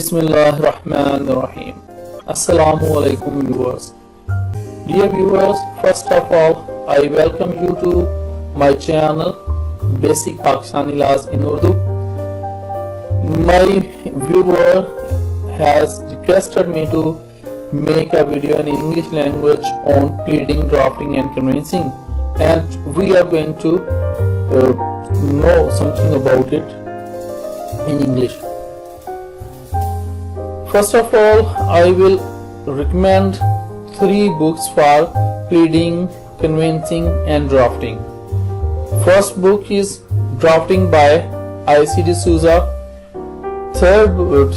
Bismillahirrahmanirrahim. Assalamu alaikum viewers. Dear viewers, first of all, I welcome you to my channel Basic Pakistani Laws in Urdu. My viewer has requested me to make a video in English language on pleading, drafting and conveyancing, and we are going to know something about it in English. First of all, I will recommend 3 books for pleading, conveyancing and drafting. First book is Drafting by Desouza.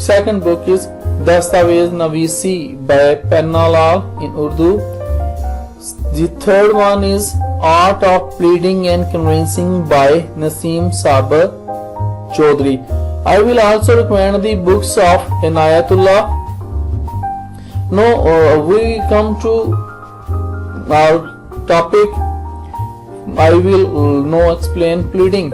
Second book is Dastaveznavisi by Penna in Urdu. The third one is Art of Pleading and Conveyancing by Nasim, Sabir, Chaudhary. I will also recommend the books of Inayatullah. Now we come to our topic. I will now explain pleading.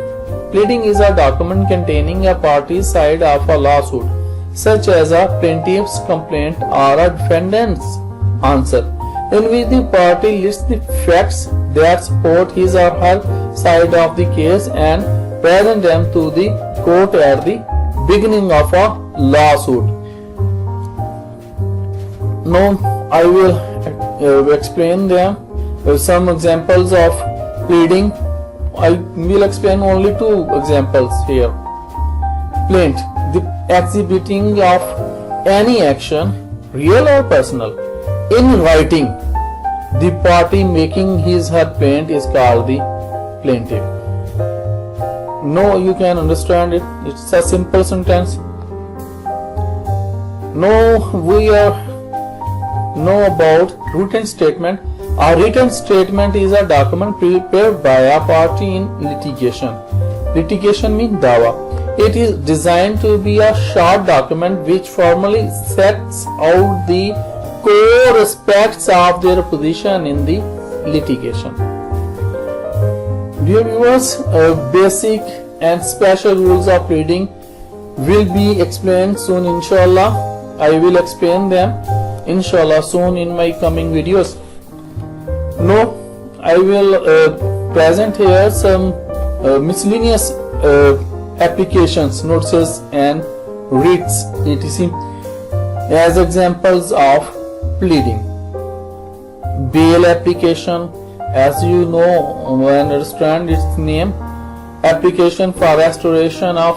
Pleading is a document containing a party's side of a lawsuit, such as a plaintiff's complaint or a defendant's answer, in which the party lists the facts that support his or her side of the case and present them to the court at the beginning of a lawsuit. Now I will explain them some examples of pleading. I will explain only 2 examples here. Plaint, the exhibiting of any action, real or personal, in writing. The party making his her plaint is called the plaintiff. No, you can understand it. It's a simple sentence. Now we know about written statement. A written statement is a document prepared by a party in litigation. Litigation means dawa. It is designed to be a short document which formally sets out the core aspects of their position in the litigation. Dear viewers, basic and special rules of pleading will be explained soon, inshallah. I will explain them inshallah soon in my coming videos. Now I will present here some miscellaneous applications, notices and writs etc. as examples of pleading. Bail application, as you know and understand its name, application for restoration of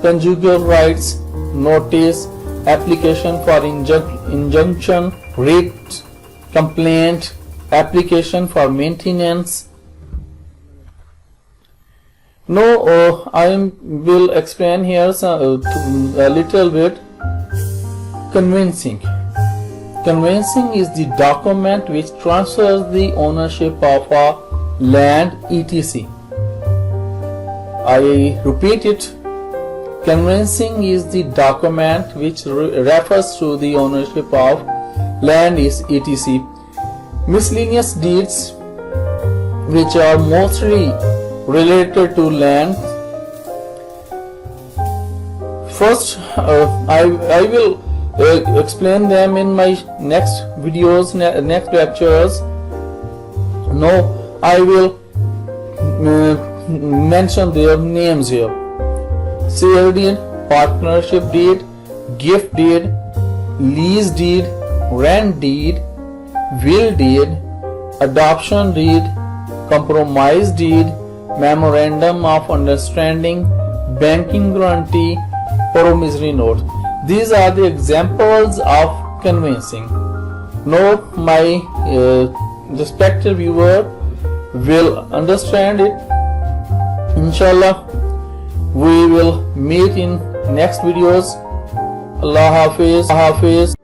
conjugal rights, notice, application for injunction, writ, complaint, application for maintenance. Now I will explain here a little bit. Conveyancing. Conveyancing is the document which transfers the ownership of a land etc. I repeat it. Conveyancing is the document which refers to the ownership of land is etc. Miscellaneous deeds, which are mostly related to land. First, I will explain them in my next videos, next lectures. Now I will mention their names here. Sale deed, partnership deed, gift deed, lease deed, rent deed, will deed, adoption deed, compromise deed, memorandum of understanding, banking guarantee, promissory note. These are the examples of conveyancing. Now my respected viewer will understand it. Inshallah, we will meet in next videos. Allah Hafiz.